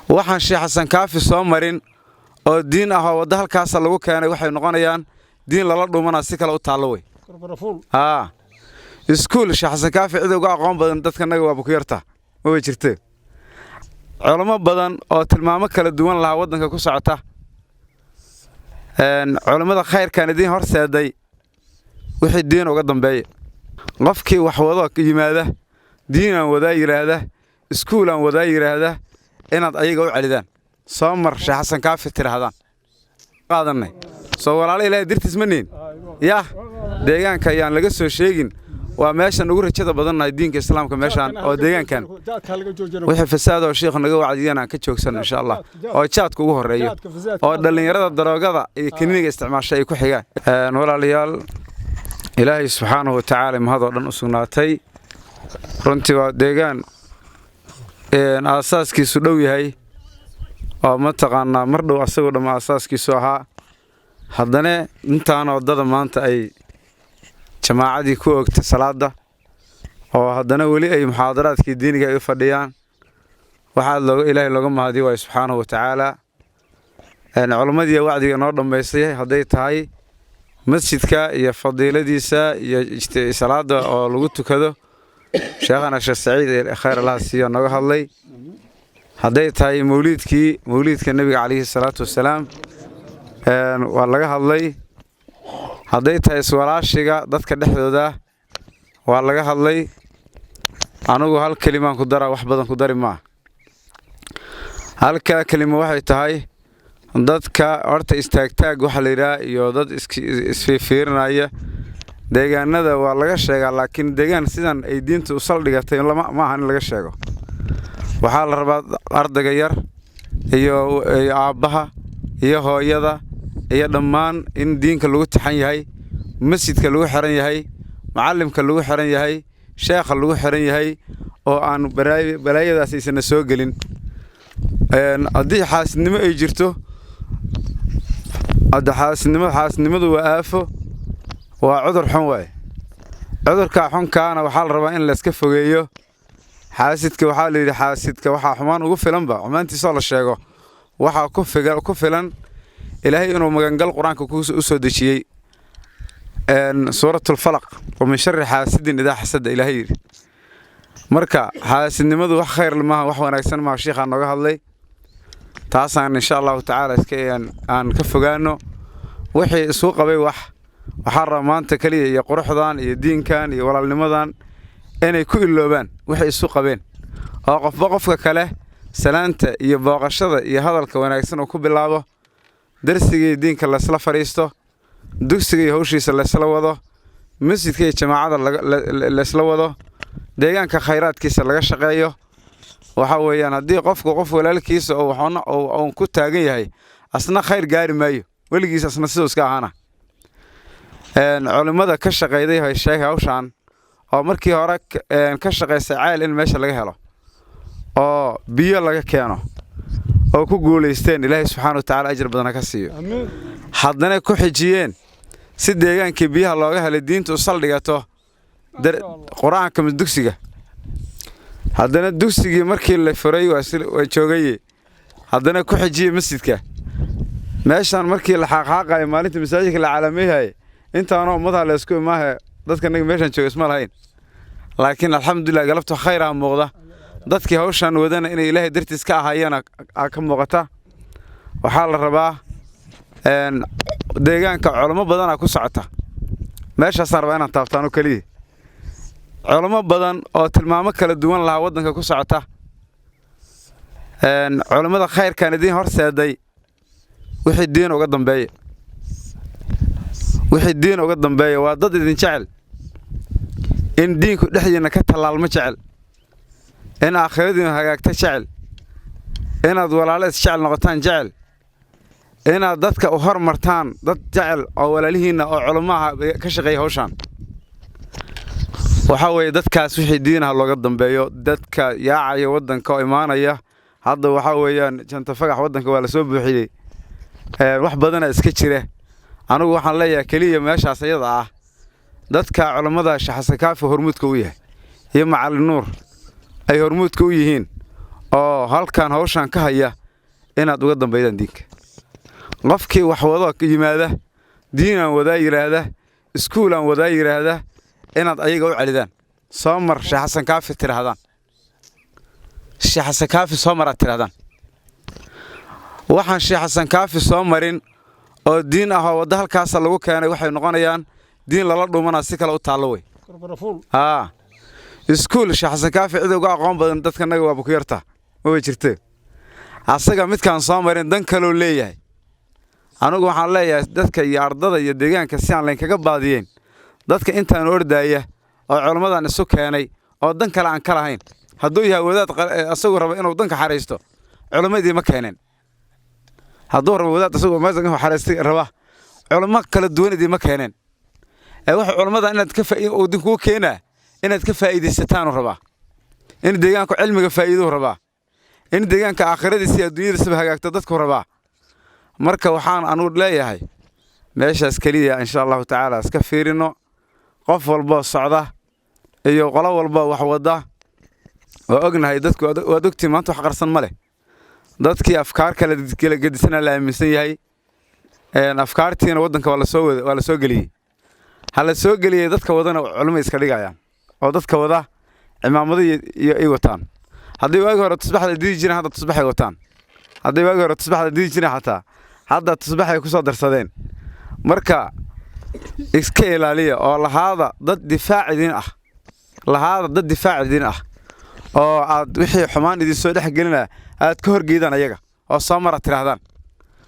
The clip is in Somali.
waxaan Sheekh Xasan Kaafi soo marin oo diin ah oo wada halkaas lagu keenay waxay noqonayaan diin lala dhumana si kale u taalo way iskuul Sheekh Xasan Kaafi cid uga aqoon badan dadkanaga waa ku yarta oo way jirtay culimo badan oo tilmaamo kala duwan laha wadanka ku socota culimada khayrkan diin horseeday wixii diin uga dambeeyay qofkii wax wado yimaada diinan wada yiraahda iskuulan wada yiraahda inaad ayaga u calidaan soo mar Sheekh Xasan Kaafi tirahdaan qaadanay soo walaal ilaahay dirtiis maneen ya deegaanka ayaan laga soo sheegin waa meeshan ugu rajada badannahay diinka islaamka meeshan oo deegaankan wixii fasaad oo sheekh naga wacdiyana ka joogsan insha Allah oo jaadku ugu horeeyo oo dhalinyarada daroogada iyo kiniiniga isticmaashay ay ku xigaan walaalayaal ilaahay subhanahu wa ta'ala mahadoo dhan u sugnaatay runtii waa deegaan asaaskiisu dhow yahay oo ma taqaanaa mar dhow asagoo dhama asaaskiisu ahaa haddana intaan wadada maanta ay jamaacadii ku ogtay salaada oo haddana wali ay muxaadaraadkii diiniga ay u fadhiyaan waxaa ilaahay looga mahadiyo waa subhanahu wa ta'ala culimadii wacdiga noo dhameysay haday tahay masjidka iyo fadiiladiisa iyo salaada oo lagu tukado sheekhana Sheekh Saciid khayr Allah siiyo naga hadlay haday tahay mawlidka nabiga kaleey salaatu wasalaam waa laga hadlay haday tahay walaashiga dadka dhexdooda waa laga hadlay anigu hal kalimaan ku dara wax badan ku dari ma halka kalimo waxay tahay dadka horta istaagtaag waxa la yiraahdo iyo dad isfiirinaya deegaanada waa laga sheegaa laakiin deegaan sidan ay diintu u saldhigatay ma ahan laga sheego waxa la rabaa ardayga yar iyo aabaha iyo hooyada iyo dhammaan in diinka lagu taxan yahay masjidka lagu xiran yahay macallimka lagu xiran yahay sheekha lagu xiran yahay oo aan balaayadaas aysan soo galin haddii xaasidnimo ay jirto xaasidnimadu waa aafo waa cudur xun waay cudurka xunkaana waxaa la rabaa in la iska fogeeyo xaasidka waxaa la yiri xaasidka waxa xumaan ugu filanba xumaantiisa la sheego waxa ku filan ilaahay inuu magangal quraanka ku soo dejiyay suuratul falaq wa min sharri xaasidin idha hasada ilaahay marka xaasidnimadu wax khayr lama wax wanaagsan ma sheekha naga hadlay taasaan insha Allah ta'ala iska aan ka fogaano wixii isoo qabay waxa ramaanta kaliya iyo quruxdaan iyo diinkan iyo walaalnimadan inay ku iloobaan wixii isoo qabeen oo qofka kale salaanta iyo booqashada iyo hadalka wanaagsan oo ku bilaabo darsiga diinka la isla fariisto dugsiga hawshiisa la isla wado masjidka iyo jamaacada la isla wado deegaanka khayraadkiisa laga shaqeeyo waxa weeyaan hadii qof walaalkiisa oo waxna oo ku taagan yahay asna khayr gaari maayo waligiis asna sidoo iska ahana culimada ka shaqeeyay hay sheekh hawshan oo markii hore ka shaqeysay ceel in meesha laga helo oo biyo laga keeno oo ku guuleysteen ilaahay subhanahu wa ta'ala ajir badan ka siiyo haddana ku xijiyeen si deegaankii biyaha looga helay diinta u saldhigato quraanka dugsiga haddana dugsigii markii la furay waa joogay haddana ku xijiyay masjidka meeshan markii la xaqaaqay maalinta masaajidka la calaamaynay intaana umada la isku imaahay dadka naga meeshan jooga isma lahayn laakiin alxamdulillah galabto khayr ah muuqda dadkii hawshan wadana in ilaahay dartiis ka ahaayana ka muuqata waxa la rabaa deegaanka culimo badan ku socota meeshaas rabaa inaan taabtaano kaliya culimo badan oo tilmaamo kala duwan laha wadanka ku socota culimada khayrkan diin horseeday wixii diin uga dambeeyo waa dad idin jecel in diinku dhexdiina ka talaalmo jecel in aakhiradiina hagaagta jecel inaad walaalays jecel noqotaan jecel inaad dadka u hormartaan dad jecel oo walaalihiina oo culimaha ka shaqeeya hawshan waxa weeye dadkaas wixii diinaha looga dambeeyo dadka yaacaya wadanka oo imaanaya hadda waxa weeyaan janta fagax wadanka waa la soo buuxiyay wax badan iska jira anigu waxaan leeyahay kaliya meeshaas ayada ah dadka culimada Sheekh Xasan Kaafi hormuudka u yahay iyo macallin nuur ay hormuudka u yihiin oo halkan hawshan ka haya inaad uga dambaydaan diinka qofkii wax wado yimaada diinaan wadaa yiraahda iskuulaan wadaa yiraahda inaad ayaga u celidaan soo mar Sheekh Xasan Kaafi tirahdaan Sheekh Xasan Kaafi soo mar tirahdaan waxaan Sheekh Xasan Kaafi soo marin oo diin ah oo wada halkaas lagu keenay waxay noqonayaan diin lala dhuumana si kale u taalo way iskuul Sheekh Xasan Kaafi cid uga aqoon badan dadka naga waa ku yarta way jirtay asaga midkaan soo marin dan kale leeyahay anigu waxaan leeyahay dadka iyo ardada iyo deegaanka si aan leen kaga baadiyeen dadka intaan ordaya oo culimadan isu keenay oo dan kale aan ka lahayn hadduu yahay wadaad asagu rabo inuu danka xariisto culimadii ma keeneen hadduu rabo wadaad asagu ma xariistay raba culimo kala duwanadii ma keeneen wax culimadan inaad ka faa'iido ku keenaa inaad ka faa'iideysataan raba in deegaanku cilmiga faa'iido raba in deegaanka aakhiradiisa iyo adduunyadiisa hagaagto dadku raba marka waxaan anu leeyahay meeshaas kaliya insha Allah ta'ala iska fiirino qof walba socda iyo qolo walba wax wada oo ognahay dadku waa dugti maanta wax qarsan ma leh dadkii afkaar kala gedisan la aaminsan yahay afkaartiina wadanka waa la soo galiyay hala soo galiyay dadka wadana culimo iska dhigayaan oo dadka wada cimaamada iyo ay wataan haddii waagi hore tusbaxda diidi jireen hadda tusbaxay wataan haddii waagi hore tusbaxda diidi jireen hataa hadda tusbaxay ku soo darsadeen marka iska ilaaliya oo lahaada dad difaacidin ah oo aad wixii xumaan idin soo dhex gelina aad ka horgeedaan ayaga oo soo mara tirahdaan